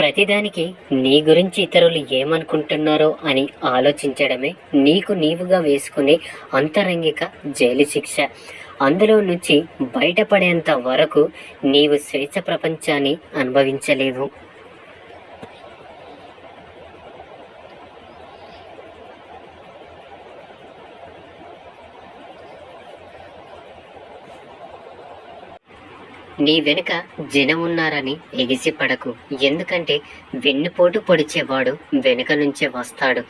ప్రతిదానికి నీ గురించి ఇతరులు ఏమనుకుంటున్నారో అని ఆలోచించడమే నీకు నీవుగా వేసుకునే అంతరంగిక జైలు శిక్ష. అందులో నుంచి బయటపడేంత వరకు నీవు స్వేచ్ఛ ప్రపంచాన్ని అనుభవించలేవు. నీ వెనుక జనం ఉన్నారని ఎగిసిపడకు. ఎందుకంటే వెన్నుపోటు పొడిచేవాడు వెనుక నుంచే వస్తాడు.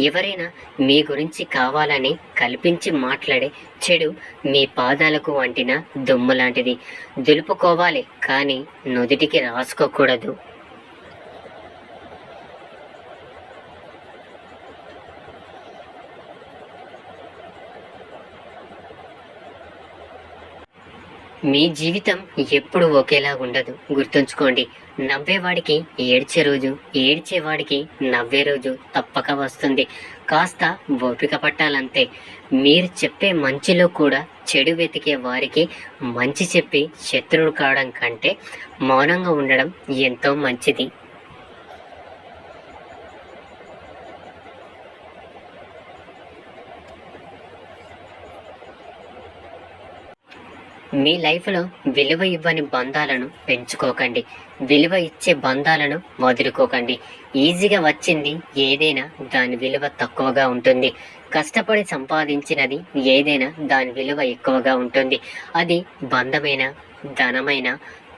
ఎవరైనా మీ గురించి కావాలని కల్పించి మాట్లాడే చెడు మీ పాదాలకు వంటిన దుమ్ము లాంటిది. దులుపుకోవాలి కానీ నుదిటికి రాసుకోకూడదు. మీ జీవితం ఎప్పుడు ఒకేలా ఉండదు. గుర్తుంచుకోండి. నవ్వేవాడికి ఏడ్చే రోజు, ఏడ్చేవాడికి నవ్వే రోజు తప్పక వస్తుంది. కాస్త ఓపిక పట్టాలంతే. మీరు చెప్పే మంచిలో కూడా చెడు వెతికే వారికి మంచి చెప్పి శత్రువుడు కావడం కంటే మౌనంగా ఉండడం ఎంతో మంచిది. మీ లైఫ్లో విలువ ఇవ్వని బంధాలను పెంచుకోకండి. విలువ ఇచ్చే బంధాలను వదులుకోకండి. ఈజీగా వచ్చింది ఏదైనా దాని విలువ తక్కువగా ఉంటుంది. కష్టపడి సంపాదించినది ఏదైనా దాని విలువ ఎక్కువగా ఉంటుంది. అది బంధమైన, ధనమైన,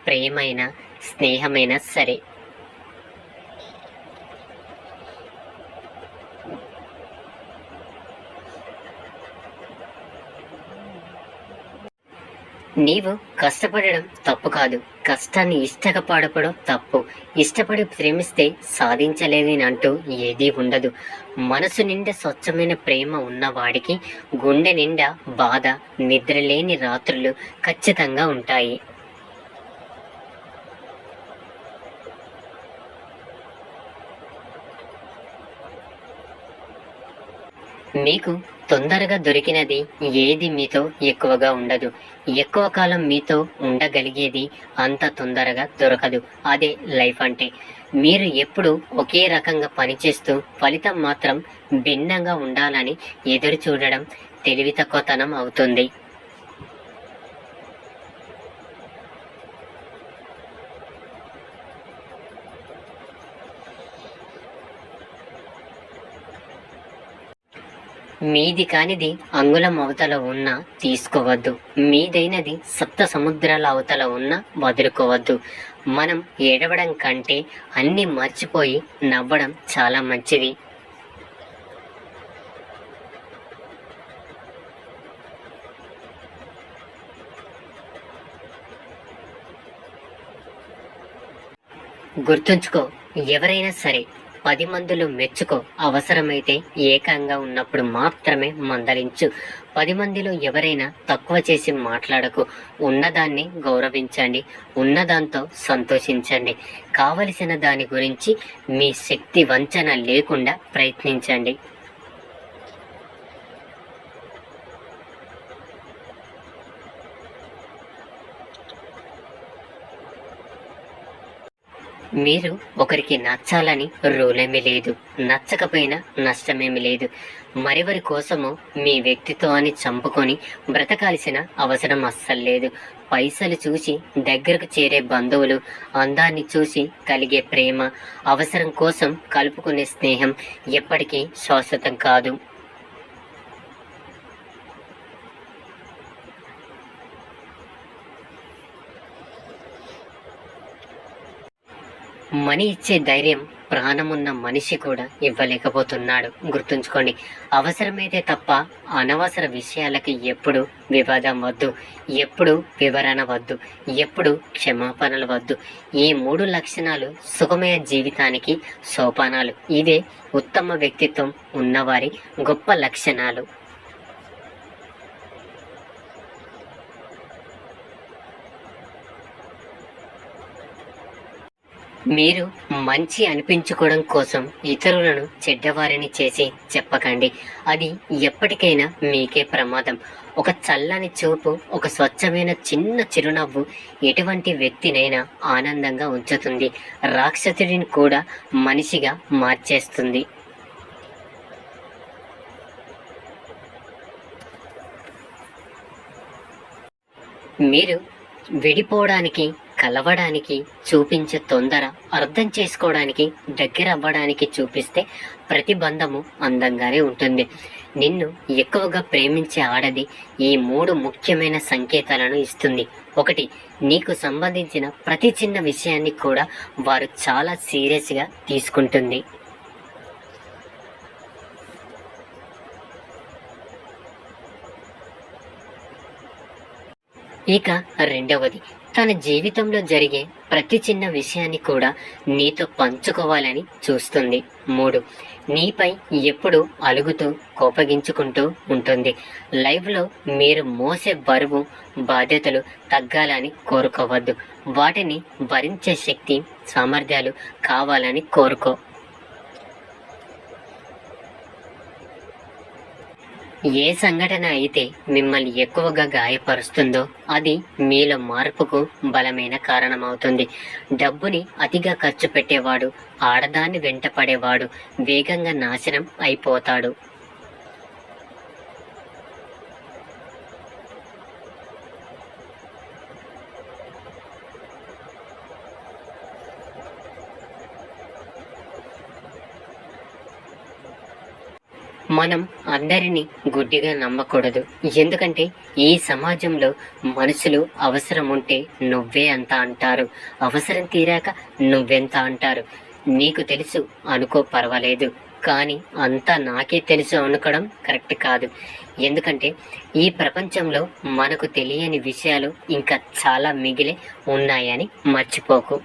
ప్రేమైన, స్నేహమైన సరే. నీవు కష్టపడడం తప్పు కాదు. కష్టాన్ని ఇష్టపడపడం తప్పు. ఇష్టపడి ప్రేమిస్తే సాధించలేదని అంటూ ఏదీ ఉండదు. మనసు నిండా స్వచ్ఛమైన ప్రేమ ఉన్నవాడికి గుండె నిండా బాధ, నిద్రలేని రాత్రులు ఖచ్చితంగా ఉంటాయి. మీకు తొందరగా దొరికినది ఏది మీతో ఎక్కువగా ఉండదు. ఎక్కువ కాలం మీతో ఉండగలిగేది అంత తొందరగా దొరకదు. అదే లైఫ్ అంటే. మీరు ఎప్పుడు ఒకే రకంగా పనిచేస్తూ ఫలితం మాత్రం భిన్నంగా ఉండాలని ఎదురు చూడడం తెలివి తక్కువతనం అవుతుంది. మీది కానిది అంగుళం అవతల ఉన్నా తీసుకోవద్దు. మీదైనది సప్త సముద్రాల అవతల ఉన్నా వదులుకోవద్దు. మనం ఏడవడం కంటే అన్నీ మర్చిపోయి నవ్వడం చాలా మంచిది. గుర్తుంచుకో, ఎవరైనా సరే 10 మందిలో మెచ్చుకో. అవసరమైతే ఏకంగా ఉన్నప్పుడు మాత్రమే మందలించు. 10 మందిలో ఎవరైనా తక్కువ చేసి మాట్లాడకు. ఉన్నదాన్ని గౌరవించండి. ఉన్నదాంతో సంతోషించండి. కావలసిన దాని గురించి మీ శక్తి వంచన లేకుండా ప్రయత్నించండి. మీరు ఒకరికి నచ్చాలని రూలేమీ లేదు. నచ్చకపోయినా నష్టమేమీ లేదు. మరెవరి కోసమో మీ వ్యక్తిత్వాన్ని చంపుకొని బ్రతకాల్సిన అవసరం అస్సలు లేదు. పైసలు చూసి దగ్గరకు చేరే బంధువులు, అందాన్ని చూసి కలిగే ప్రేమ, అవసరం కోసం కలుపుకునే స్నేహం ఎప్పటికీ శాశ్వతం కాదు. మనీ ఇచ్చే ధైర్యం ప్రాణమున్న మనిషి కూడా ఇవ్వలేకపోతున్నాడు. గుర్తుంచుకోండి. అవసరమైతే తప్ప అనవసర విషయాలకి ఎప్పుడు వివాదం వద్దు, ఎప్పుడు వివరణ వద్దు, ఎప్పుడు క్షమాపణలు వద్దు. ఈ 3 లక్షణాలు సుఖమయ జీవితానికి సోపానాలు. ఇవే ఉత్తమ వ్యక్తిత్వం ఉన్నవారి గొప్ప లక్షణాలు. మీరు మంచి అనిపించుకోవడం కోసం ఇతరులను చెడ్డవారిని చేసి చెప్పకండి. అది ఎప్పటికైనా మీకే ప్రమాదం. ఒక చల్లని చూపు, ఒక స్వచ్ఛమైన చిన్న చిరునవ్వు ఎటువంటి వ్యక్తినైనా ఆనందంగా ఉంచుతుంది. రాక్షసుడిని కూడా మనిషిగా మార్చేస్తుంది. మీరు విడిపోవడానికి, కలవడానికి చూపించే తొందర, అర్థం చేసుకోవడానికి, దగ్గర అవ్వడానికి చూపిస్తే ప్రతి బంధము అందంగానే ఉంటుంది. నిన్ను ఎక్కువగా ప్రేమించే ఆడది ఈ 3 ముఖ్యమైన సంకేతాలను ఇస్తుంది. 1, నీకు సంబంధించిన ప్రతి చిన్న విషయాన్ని కూడా వారు చాలా సీరియస్గా తీసుకుంటుంది. ఇక రెండవది, తన జీవితంలో జరిగే ప్రతి చిన్న విషయాన్ని కూడా నీతో పంచుకోవాలని చూస్తుంది. 3, నీపై ఎప్పుడు అలుగుతూ కోపగించుకుంటూ ఉంటుంది. లైఫ్లో మీరు మోసే బరువు, బాధ్యతలు తగ్గాలని కోరుకోవద్దు. వాటిని భరించే శక్తి, సామర్థ్యాలు కావాలని కోరుకో. ఏ సంఘటన అయితే మిమ్మల్ని ఎక్కువగా గాయపరుస్తుందో అది మీలో మార్పుకు బలమైన కారణమవుతుంది. డబ్బుని అతిగా ఖర్చు పెట్టేవాడు, ఆడదాన్ని వెంటపడేవాడు వేగంగా నాశనం అయిపోతాడు. మనం అందరినీ గుడ్డిగా నమ్మకూడదు. ఎందుకంటే ఈ సమాజంలో మనుషులు అవసరం ఉంటే నువ్వే అంత అంటారు, అవసరం తీరాక నువ్వెంత అంటారు. నీకు తెలుసు అనుకో, పర్వాలేదు, కానీ అంతా నాకే తెలుసు అనుకోవడం కరెక్ట్ కాదు. ఎందుకంటే ఈ ప్రపంచంలో మనకు తెలియని విషయాలు ఇంకా చాలా మిగిలే ఉన్నాయని మర్చిపోకు.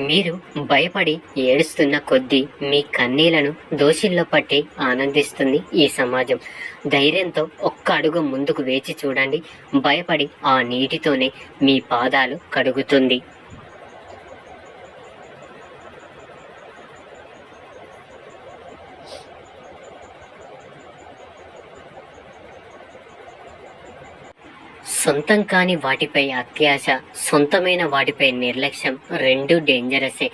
మీరు భయపడి ఏడుస్తున్న కొద్దీ మీ కన్నీళ్లను దోషుల్లో పట్టి ఆనందిస్తుంది ఈ సమాజం. ధైర్యంతో ఒక్క అడుగు ముందుకు వేచి చూడండి. భయపడి ఆ నీటితోనే మీ పాదాలు కడుగుతుంది. సొంతం కాని వాటిపై అత్యాశ, సొంతమైన వాటిపై నిర్లక్ష్యం రెండూ డేంజరసే.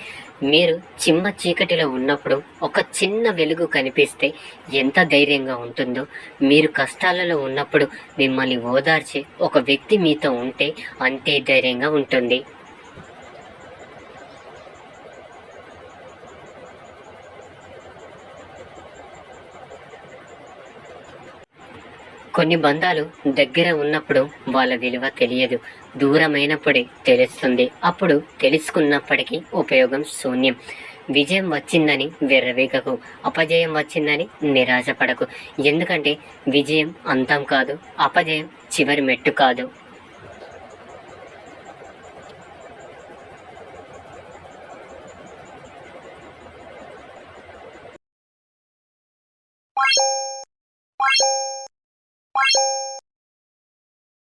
మీరు చిమ్మ చీకటిలో ఉన్నప్పుడు ఒక చిన్న వెలుగు కనిపిస్తే ఎంత ధైర్యంగా ఉంటుందో, మీరు కష్టాలలో ఉన్నప్పుడు మిమ్మల్ని ఓదార్చే ఒక వ్యక్తి మీతో ఉంటే అంతే ధైర్యంగా ఉంటుంది. కొన్ని బంధాలు దగ్గర ఉన్నప్పుడు వాళ్ళ విలువ తెలియదు, దూరమైనప్పుడే తెలుస్తుంది. అప్పుడు తెలుసుకున్నప్పటికీ ఉపయోగం శూన్యం. విజయం వచ్చిందని వెర్రవీగకు, అపజయం వచ్చిందని నిరాశపడకు. ఎందుకంటే విజయం అంతం కాదు, అపజయం చివరి మెట్టు కాదు.